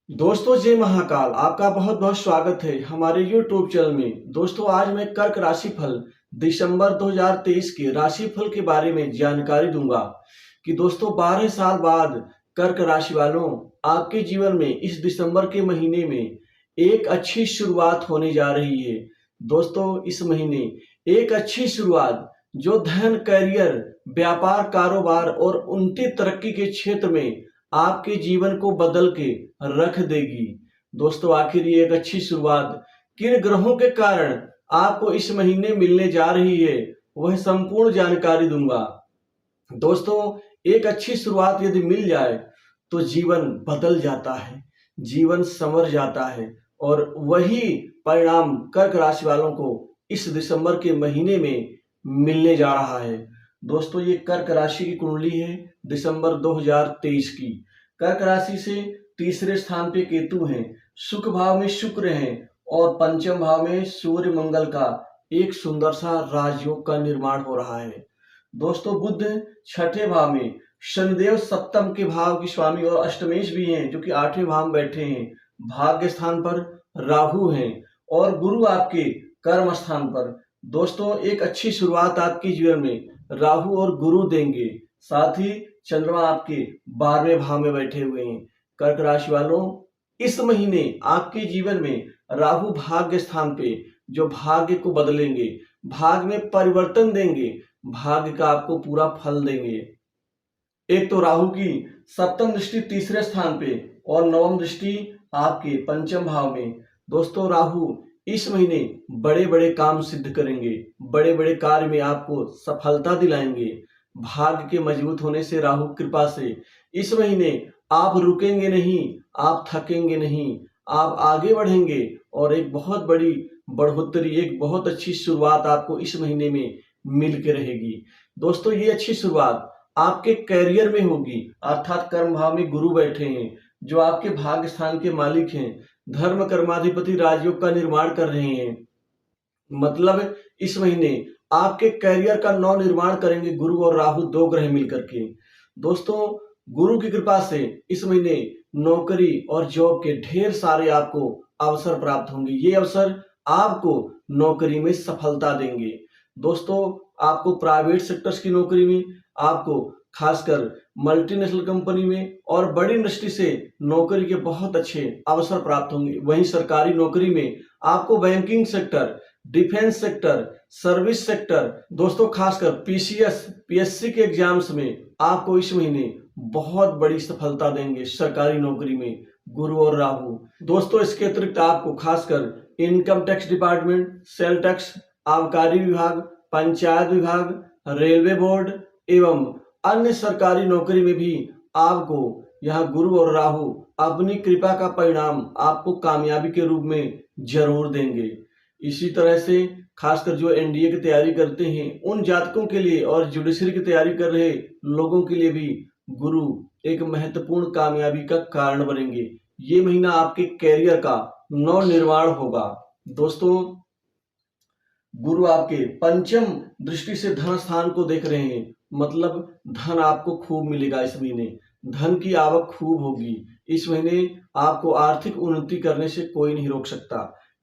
दोस्तों जय महाकाल, आपका बहुत बहुत स्वागत है हमारे YouTube चैनल में। दोस्तों आज मैं कर्क राशि फल दिसंबर 2023 के राशि फल के बारे में जानकारी दूंगा कि दोस्तों 12 साल बाद कर्क राशि वालों आपके जीवन में इस दिसंबर के महीने में एक अच्छी शुरुआत होने जा रही है। दोस्तों इस महीने एक अच्छी शुरुआत जो धन, करियर, व्यापार, कारोबार और उन्नति तरक्की के क्षेत्र में आपके जीवन को बदल के रख देगी। दोस्तों आखिर ये एक अच्छी शुरुआत किन ग्रहों के कारण आपको इस महीने मिलने जा रही है, वह संपूर्ण जानकारी दूंगा। दोस्तों एक अच्छी शुरुआत यदि मिल जाए तो जीवन बदल जाता है, जीवन संवर जाता है और वही परिणाम कर्क राशि वालों को इस दिसंबर के महीने में मिलने जा रहा है। दोस्तों ये कर्क राशि की कुंडली है दिसंबर 2023 की। कर्क राशि से तीसरे स्थान पे केतु हैं, सुख भाव में शुक्र हैं और पंचम भाव में सूर्य मंगल का एक सुंदर सा राजयोग का निर्माण हो रहा है। दोस्तों बुध छठे भाव में, शनिदेव सप्तम के भाव की स्वामी और अष्टमेश भी हैं जो कि आठवें भाव में बैठे हैं। भाग्य स्थान पर राहु हैं और गुरु आपके कर्म स्थान पर। दोस्तों एक अच्छी शुरुआत आपके जीवन में राहु और गुरु देंगे, साथ ही चंद्रमा आपके 12वें भाव में बैठे हुए हैं। कर्क राशि वालों इस महीने आपके जीवन में राहु भाग्य स्थान पे जो भाग्य को बदलेंगे, भाग्य में परिवर्तन देंगे, भाग्य का आपको पूरा फल देंगे। एक तो राहु की सप्तम दृष्टि तीसरे स्थान पे और नवम दृष्टि आपके पंचम भाव में। दोस्तों राहु इस महीने बड़े बड़े काम सिद्ध करेंगे, बड़े बड़े कार्य में आपको सफलता दिलाएंगे। भाग्य के मजबूत होने से, राहु कृपा से इस महीने आप रुकेंगे नहीं, आप थकेंगे नहीं, आप आगे बढ़ेंगे और एक बहुत बड़ी बढ़ोतरी, एक बहुत अच्छी शुरुआत आपको इस महीने में मिल के रहेगी। दोस्तों ये अच्छी शुरुआत आपके करियर में होगी, अर्थात कर्म भाव में गुरु बैठे हैं जो आपके भाग्य स्थान के मालिक हैं, धर्म कर्माधिपति राजयोग का निर्माण कर रहे हैं। मतलब इस महीने आपके करियर का नव निर्माण करेंगे गुरु और राहु दो ग्रह मिलकर के। दोस्तों गुरु की कृपा से इस महीने नौकरी और जॉब के ढेर सारे आपको अवसर प्राप्त होंगे। ये अवसर आपको नौकरी में सफलता देंगे। दोस्तों आपको प्राइवेट सेक्टर्स की नौकरी में, आपको खासकर मल्टीनेशनल कंपनी में और बड़ी इंडस्ट्री से नौकरी के बहुत अच्छे अवसर प्राप्त होंगे। वहीं सरकारी नौकरी में आपको banking sector, defence sector, service sector, दोस्तों खासकर पीसीएस, पीएससी के एग्जाम्स में आपको इस महीने बहुत बड़ी सफलता देंगे सरकारी नौकरी में गुरु और राहु। दोस्तों इसके अतिरिक्त आपको खासकर income tax department, sale tax, आबकारी विभाग, पंचायत विभाग, रेलवे बोर्ड एवं अन्य सरकारी नौकरी में भी आपको यहाँ गुरु और राहु अपनी कृपा का परिणाम आपको कामयाबी के रूप में जरूर देंगे। इसी तरह से खासकर जो एनडीए की तैयारी करते हैं उन जातकों के लिए और जुडिशरी की तैयारी कर रहे लोगों के लिए भी गुरु एक महत्वपूर्ण कामयाबी का कारण बनेंगे। ये महीना आपके कैरियर का नव निर्माण होगा। दोस्तों गुरु आपके पंचम दृष्टि से धन स्थान को देख रहे हैं, मतलब धन आपको खूब मिलेगा। इस महीने धन की आवक खूब होगी। इस महीने आपको आर्थिक उन्नति करने से कोई नहीं रोक सकता,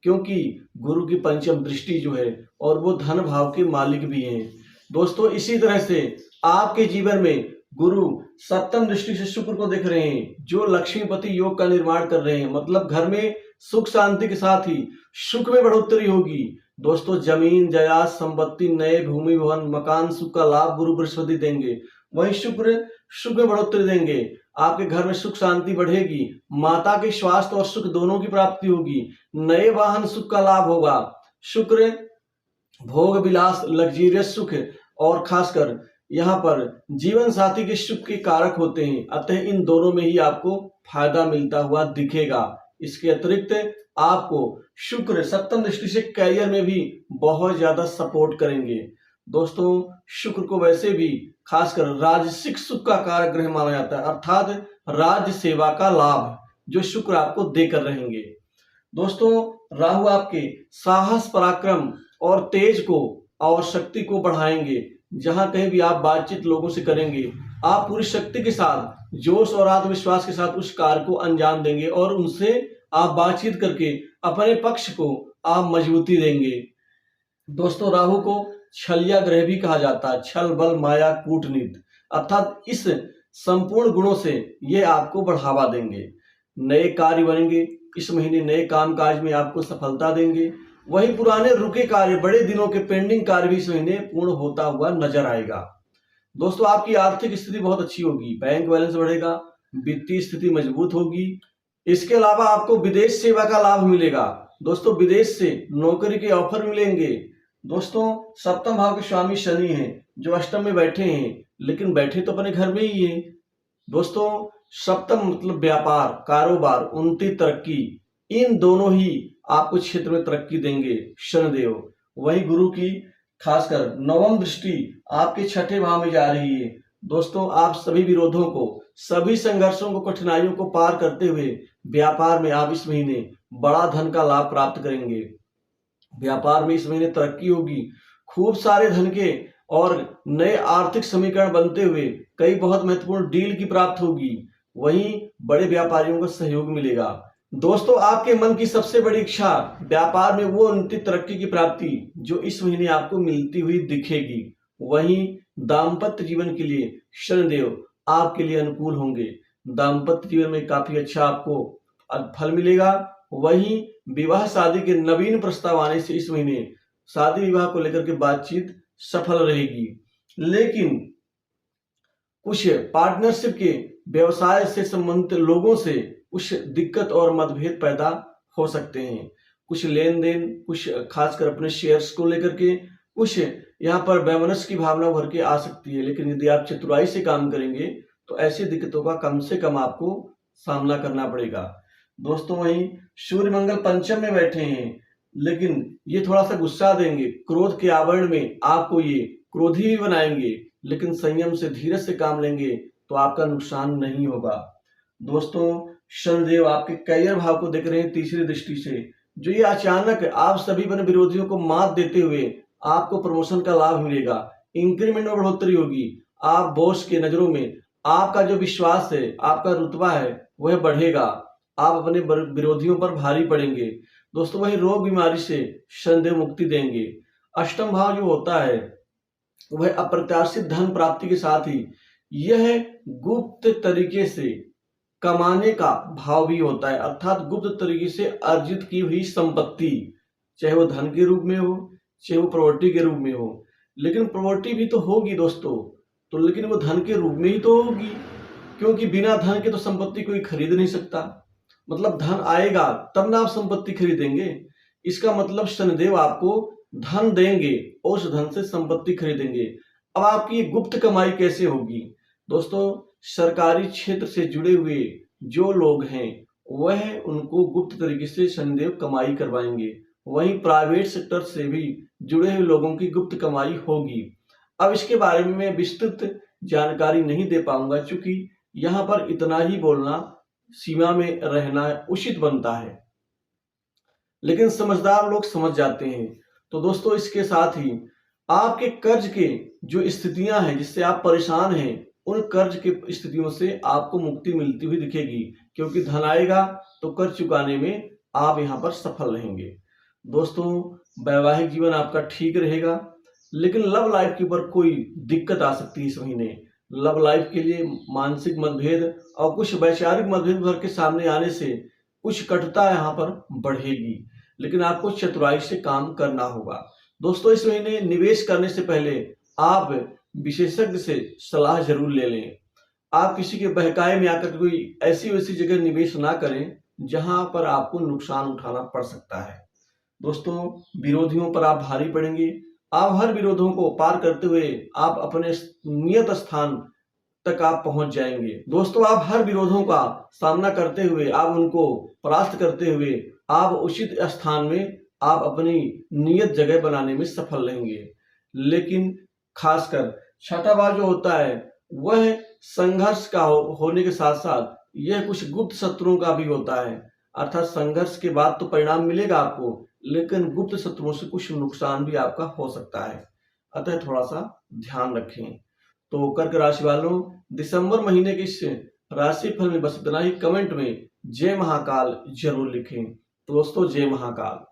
क्योंकि गुरु की पंचम दृष्टि जो है और वो धन भाव के मालिक भी हैं। दोस्तों इसी तरह से आपके जीवन में गुरु सप्तम दृष्टि से शुक्र को देख रहे हैं जो लक्ष्मीपति योग का निर्माण कर रहे हैं। मतलब घर में सुख शांति के साथ ही सुख में बढ़ोतरी होगी। दोस्तों जमीन जायदाद संपत्ति, नए भूमि भवन मकान, सुख का लाभ गुरु बृहस्पति देंगे। वहीं शुक्र सुख में बढ़ोतरी देंगे, आपके घर में सुख शांति बढ़ेगी, माता के स्वास्थ्य और सुख दोनों की प्राप्ति होगी, नए वाहन सुख का लाभ होगा। शुक्र भोग विलास, लग्जीरियस सुख और खासकर यहाँ पर जीवन साथी के सुख के कारक होते हैं, अतः इन दोनों में ही आपको फायदा मिलता हुआ दिखेगा। इसके अतिरिक्त आपको शुक्र सप्तम दृष्टि से करियर में भी बहुत ज्यादा सपोर्ट करेंगे। दोस्तों शुक्र को वैसे भी खासकर राजसिक सुख का कारक ग्रह माना जाता है, अर्थात राज्य सेवा का लाभ जो शुक्र आपको देकर रहेंगे। दोस्तों राहु आपके साहस, पराक्रम और तेज को और शक्ति को बढ़ाएंगे। जहां कहीं भी आप बातचीत लोगों से करेंगे, आप पूरी शक्ति के साथ जोश और आत्मविश्वास के साथ उस कार्य को अंजाम देंगे और उनसे आप बातचीत करके अपने पक्ष को आप मजबूती देंगे। दोस्तों, राहु को छलिया ग्रह भी कहा जाता है। छल, बल, माया, कूटनीति, अर्थात इस संपूर्ण गुणों से ये आपको बढ़ावा देंगे। नए कार्य बनेंगे इस महीने, नए कामकाज में आपको सफलता देंगे। वही पुराने रुके कार्य, बड़े दिनों के पेंडिंग कार्य भी इस महीने पूर्ण होता हुआ नजर आएगा। दोस्तों, आपकी आर्थिक स्थिति बहुत अच्छी होगी, बैंक बैलेंस बढ़ेगा, वित्तीय स्थिति मजबूत होगी। इसके अलावा आपको विदेश सेवा का लाभ मिलेगा। दोस्तों, विदेश से नौकरी के ऑफर मिलेंगे। दोस्तों, सप्तम भाव के स्वामी शनि हैं जो अष्टम में बैठे हैं, लेकिन बैठे तो अपने घर में ही हैं। दोस्तों, सप्तम मतलब व्यापार, कारोबार, उन्नति, तरक्की, इन दोनों ही आपको क्षेत्र में तरक्की देंगे शनिदेव। वही गुरु की खासकर नवम दृष्टि आपके छठे भाव में जा रही है। दोस्तों, आप सभी विरोधों को, सभी संघर्षों को, कठिनाइयों को पार करते हुए व्यापार में आप इस महीने बड़ा धन का लाभ प्राप्त करेंगे। व्यापार में इस महीने तरक्की होगी, खूब सारे धन के और नए आर्थिक समीकरण बनते हुए कई बहुत महत्वपूर्ण डील की प्राप्त होगी। वहीं बड़े व्यापारियों का सहयोग मिलेगा। दोस्तों, आपके मन की सबसे बड़ी इच्छा व्यापार में वो उन्नति, तरक्की की प्राप्ति जो इस महीने आपको मिलती हुई दिखेगी। वहीं दाम्पत्य जीवन के लिए शनिदेव आपके लिए अनुकूल होंगे। दाम्पत्य जीवन में काफी अच्छा आपको फल मिलेगा। वहीं विवाह शादी के नवीन प्रस्ताव आने से इस महीने शादी विवाह को लेकर के बातचीत सफल रहेगी। लेकिन कुछ पार्टनरशिप के व्यवसाय से संबंधित लोगों से कुछ दिक्कत और मतभेद पैदा हो सकते हैं। कुछ लेन देन, कुछ खासकर अपने शेयर्स को लेकर के, कुछ यहाँ पर वैमनस्य की भावना उभर के आ सकती है। लेकिन यदि आप चतुराई से काम करेंगे तो ऐसी दिक्कतों का कम से कम आपको सामना करना पड़ेगा। दोस्तों, वहीं सूर्य मंगल पंचम में बैठे हैं, लेकिन ये थोड़ा सा गुस्सा देंगे। क्रोध के आवरण में आपको ये क्रोधी भी बनाएंगे, लेकिन संयम से, धीरज से काम लेंगे तो आपका नुकसान नहीं होगा। दोस्तों, शनिदेव आपके करियर भाव को देख रहे हैं तीसरी दृष्टि से, जो ये अचानक आप सभी बने विरोधियों को मात देते हुए आपको प्रमोशन का लाभ मिलेगा, इंक्रीमेंट में बढ़ोतरी होगी। आप बॉस के नजरों में आपका जो विश्वास है, आपका रुतबा है, वह बढ़ेगा। आप अपने विरोधियों पर भारी पड़ेंगे। दोस्तों, वही रोग बीमारी से शनिदेव मुक्ति देंगे। अष्टम भाव जो होता है वह अप्रत्याशित धन प्राप्ति के साथ ही यह गुप्त तरीके से कमाने का भाव भी होता है, अर्थात गुप्त तरीके से अर्जित की हुई संपत्ति, चाहे वो धन के रूप में हो, चाहे वो प्रॉपर्टी के रूप में हो। लेकिन प्रॉपर्टी भी तो होगी दोस्तों, तो लेकिन वो धन के रूप में ही तो होगी, क्योंकि बिना धन के तो संपत्ति कोई खरीद नहीं सकता। मतलब धन आएगा तब ना आप संपत्ति खरीदेंगे। इसका मतलब शनिदेव आपको धन देंगे और उस धन से संपत्ति खरीदेंगे। अब आपकी गुप्त कमाई कैसे होगी? दोस्तों, सरकारी क्षेत्र से जुड़े हुए जो लोग हैं वह उनको गुप्त तरीके से शनिदेव कमाई करवाएंगे। वहीं प्राइवेट सेक्टर से भी जुड़े हुए लोगों की गुप्त कमाई होगी। अब इसके बारे में मैं विस्तृत जानकारी नहीं दे पाऊंगा, क्योंकि यहाँ पर इतना ही बोलना, सीमा में रहना उचित बनता है, लेकिन समझदार लोग समझ जाते हैं। तो दोस्तों, इसके साथ ही आपके कर्ज के जो स्थितियां हैं जिससे आप परेशान हैं, उन कर्ज की स्थितियों से आपको मुक्ति मिलती हुई दिखेगी, क्योंकि धन आएगा तो कर्ज चुकाने में आप यहाँ पर सफल रहेंगे। दोस्तों, वैवाहिक जीवन आपका ठीक रहेगा, लेकिन लव लाइफ के ऊपर कोई दिक्कत आ सकती है इस महीने। लव लाइफ के लिए मानसिक मतभेद और कुछ वैचारिक मतभेद भर के सामने आने से कुछ कटुता यहाँ पर बढ़ेगी, लेकिन आपको चतुराई से काम करना होगा। दोस्तों, इस महीने निवेश करने से पहले आप विशेषज्ञ से सलाह जरूर ले लें। आप किसी के बहकावे में आकर कोई ऐसी वैसी जगह निवेश ना करें जहां पर आपको नुकसान उठाना पड़ सकता है। दोस्तों, विरोधियों पर आप भारी पड़ेंगे। आप हर विरोधों को पार करते हुए आप अपने नियत स्थान तक आप पहुंच जाएंगे। दोस्तों, आप हर विरोधों का सामना करते हुए, आप उनको परास्त करते हुए आप उचित स्थान में आप अपनी नियत जगह बनाने में सफल रहेंगे। लेकिन खासकर छठा भाव जो होता है वह संघर्ष का होने के साथ साथ यह कुछ गुप्त शत्रुओं का भी होता है, अर्थात संघर्ष के बाद तो परिणाम मिलेगा आपको, लेकिन गुप्त शत्रुओं से कुछ नुकसान भी आपका हो सकता है, अतः थोड़ा सा ध्यान रखें। तो कर्क राशि वालों, दिसंबर महीने के इस राशिफल में बस इतना ही। कमेंट में जय महाकाल जरूर लिखें। तो दोस्तों जय महाकाल।